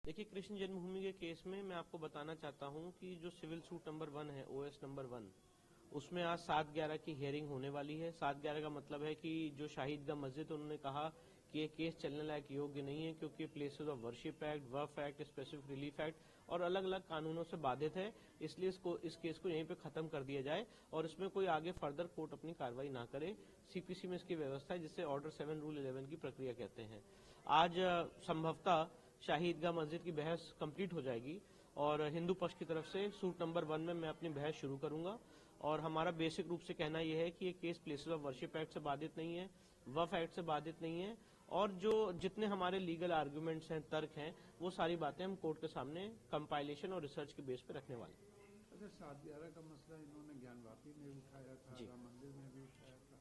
देखिए, कृष्ण जन्मभूमि के केस में मैं आपको बताना चाहता हूं कि जो सिविल सूट नंबर 1 है, ओएस नंबर 1, उसमें आज 7/11 की हियरिंग होने वाली है। 7/11 का मतलब है कि जो शाहिदगाह मस्जिद, उन्होंने कहा कि ये केस चलने लायक योग्य नहीं है क्योंकि places of worship act, Waqf act, specific relief act और अलग अलग कानूनों से बाधित है। इसलिए इस केस को यहीं पे खत्म कर दिया जाए और इसमें कोई आगे फर्दर कोर्ट अपनी कार्रवाई ना करे। सीपीसी में इसकी व्यवस्था है, जिसे ऑर्डर 7 रूल 11 की प्रक्रिया कहते हैं। आज संभवतः शाहिदगाह मस्जिद की बहस कंप्लीट हो जाएगी और हिंदू पक्ष की तरफ से सूट नंबर 1 में मैं अपनी बहस शुरू करूंगा। और हमारा बेसिक रूप से कहना यह है कि ये case places of worship act से बाधित नहीं है, वक्फ एक्ट से बाधित नहीं है और जो जितने हमारे लीगल आर्गुमेंट्स हैं, तर्क हैं, वो सारी बातें हम कोर्ट के सामने कंपाइलेशन और रिसर्च के बेस पे रखने वाले हैं। अच्छा, 7/11 का मसला इन्होंने ज्ञानवापी में उठाया था, राम मंदिर में भी उठाया था,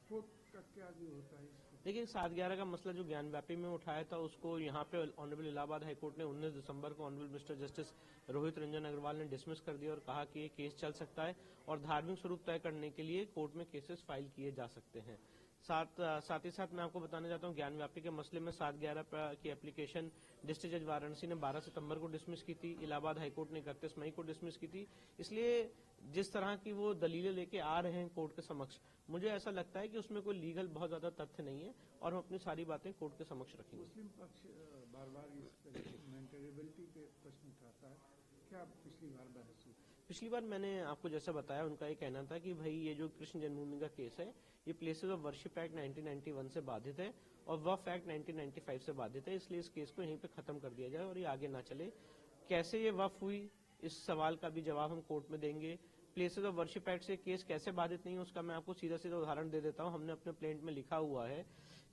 कोर्ट का क्या व्यू होता है? देखिए, 7/11 का मसला जो ज्ञानव्यापी में उठाया था, उसको यहाँ पे ऑनरेबल इलाहाबाद हाईकोर्ट ने 19 दिसंबर को honourable mister justice Rohit Ranjan Agarwal ने डिसमिस कर दिया और कहा कि ये केस चल सकता है और धार्मिक स्वरूप तय करने के लिए कोर्ट में केसेस फाइल किए जा सकते हैं। साथ ही साथ मैं आपको बताना चाहता हूँ, ज्ञानव्यापी के मसले में 7/11 की एप्लीकेशन डिस्ट्रिक्ट जज वाराणसी ने 12 सितंबर को डिसमिस की थी, इलाहाबाद हाईकोर्ट ने 31 मई को डिसमिस की थी। इसलिए जिस तरह की वो दलीलें लेके आ रहे हैं कोर्ट के समक्ष, मुझे ऐसा लगता है कि उसमें कोई लीगल बहुत ज्यादा तथ्य नहीं है और हम अपनी सारी बातें कोर्ट के समक्ष रखेंगे। मुस्लिम पक्ष बार बार इस मेंटेनेबिलिटी पे प्रश्न उठाता है, क्या पिछली बार बहस हुई? पिछली बार मैंने आपको जैसा बताया, उनका ये कहना था कि भाई ये जो कृष्ण जन्मभूमि का केस है, ये प्लेसेस ऑफ वर्शिप एक्ट 1991 से बाधित है और वक्फ एक्ट 1995 से बाधित है, इसलिए इस केस को यहीं पे खत्म कर दिया जाए और ये आगे ना चले। कैसे ये वक्फ हुई, इस सवाल का भी जवाब हम कोर्ट में देंगे। प्लेसेस ऑफ वर्शिप एक्ट से केस कैसे बाधित नहीं है, उसका मैं आपको सीधा सीधा उदाहरण दे देता हूँ। हमने अपने प्लेंट में लिखा हुआ है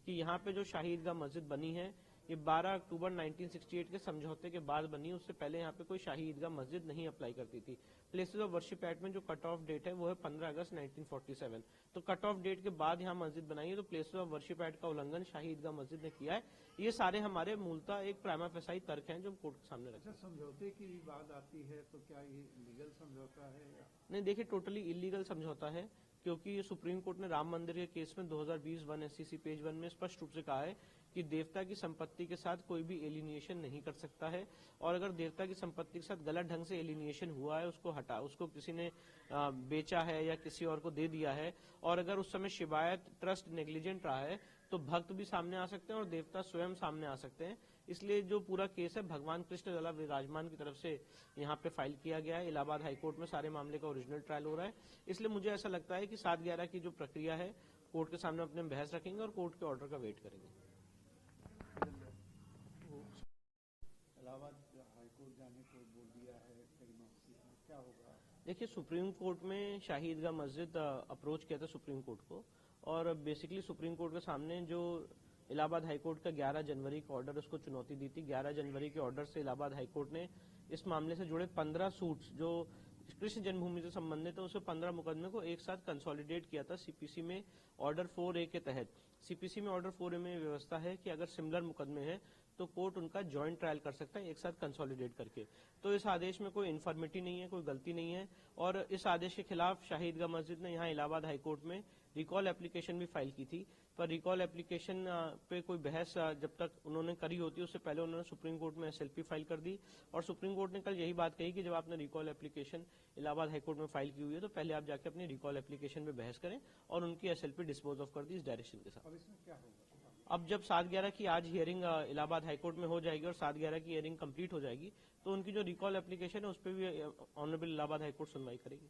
कि यहाँ पे जो शाहिदगाह मस्जिद बनी है, ये 12 अक्टूबर 1968 के समझौते के बाद बनी। उससे पहले यहाँ पे कोई शाही ईदगाह मस्जिद नहीं अप्लाई करती थी। प्लेसेस ऑफ वर्शिप एक्ट में जो कट ऑफ डेट है वो है 15 अगस्त 1947। तो कट ऑफ डेट के बाद यहाँ मस्जिद बनाई है, तो प्लेसेस ऑफ वर्शिप एक्ट का उल्लंघन शाही ईदगाह मस्जिद ने किया है। ये सारे हमारे मूलतः एक प्राइमा फेसाई तर्क हैं जो हम कोर्ट के सामने रखते हैं। समझौते की बात आती है तो क्या ये लीगल समझौता है या नहीं? देखिए, टोटली इलीगल समझौता है क्योंकि ये सुप्रीम कोर्ट ने राम मंदिर के केस में 2020 1 SCC पेज 1 में स्पष्ट रूप से कहा है कि देवता की संपत्ति के साथ कोई भी एलिनिएशन नहीं कर सकता है और अगर देवता की संपत्ति के साथ गलत ढंग से एलिनिएशन हुआ है, उसको किसी ने बेचा है या किसी और को दे दिया है और अगर उस समय शिवायत ट्रस्ट नेग्लिजेंट रहा है, तो भक्त भी सामने आ सकते हैं और देवता स्वयं सामने आ सकते हैं। इसलिए जो पूरा केस है भगवान कृष्ण लला विराजमान की तरफ से यहाँ पे फाइल किया गया है। इलाहाबाद हाईकोर्ट में सारे मामले का ओरिजिनल ट्रायल हो रहा है। इसलिए मुझे ऐसा लगता है कि 7/11 की जो प्रक्रिया है, कोर्ट के सामने अपने बहस रखेंगे और कोर्ट के ऑर्डर का वेट करेंगे। इलाहाबाद हाईकोर्ट जाने को बोल दिया है, क्या होगा? देखिए, सुप्रीम कोर्ट में शाही ईदगाह मस्जिद अप्रोच किया था सुप्रीम कोर्ट को और बेसिकली सुप्रीम कोर्ट के सामने जो इलाहाबाद हाईकोर्ट का 11 जनवरी का ऑर्डर, उसको चुनौती दी थी। 11 जनवरी के ऑर्डर से इलाहाबाद हाईकोर्ट ने इस मामले से जुड़े 15 सूट्स जो कृष्ण जन्मभूमि से संबंधित है, उसमें 15 मुकदमे को एक साथ कंसोलिडेट किया था सीपीसी में ऑर्डर 4A के तहत। सीपीसी में ऑर्डर 4A में व्यवस्था है कि अगर सिमिलर मुकदमे हैं तो कोर्ट उनका ज्वाइंट ट्रायल कर सकता है, एक साथ कंसोलिडेट करके। तो इस आदेश में कोई इन्फॉर्मिटी नहीं है, कोई गलती नहीं है और इस आदेश के खिलाफ शाही ईदगाह मस्जिद ने यहाँ इलाहाबाद हाईकोर्ट में रिकॉल एप्लीकेशन भी फाइल की थी। पर रिकॉल एप्लीकेशन पे कोई बहस जब तक उन्होंने करी होती है, उससे पहले उन्होंने सुप्रीम कोर्ट में SLP फाइल कर दी और सुप्रीम कोर्ट ने कल यही बात कही कि जब आपने रिकॉल एप्लीकेशन इलाहाबाद हाईकोर्ट में फाइल की हुई है तो पहले आप जाके अपनी रिकॉल एप्लीकेशन पे बहस करें और उनकी SLP डिस्पोज ऑफ कर दी इस डायरेक्शन के साथ। अब इसमें क्या होगा? अब जब 7/11 की आज हियरिंग इलाहाबाद हाईकोर्ट में हो जाएगी और 7/11 की हियरिंग कंप्लीट हो जाएगी, तो उनकी जो रिकॉल एप्लीकेशन है उस पर भी ऑनरेबल इलाहाबाद हाईकोर्ट सुनवाई करेगी।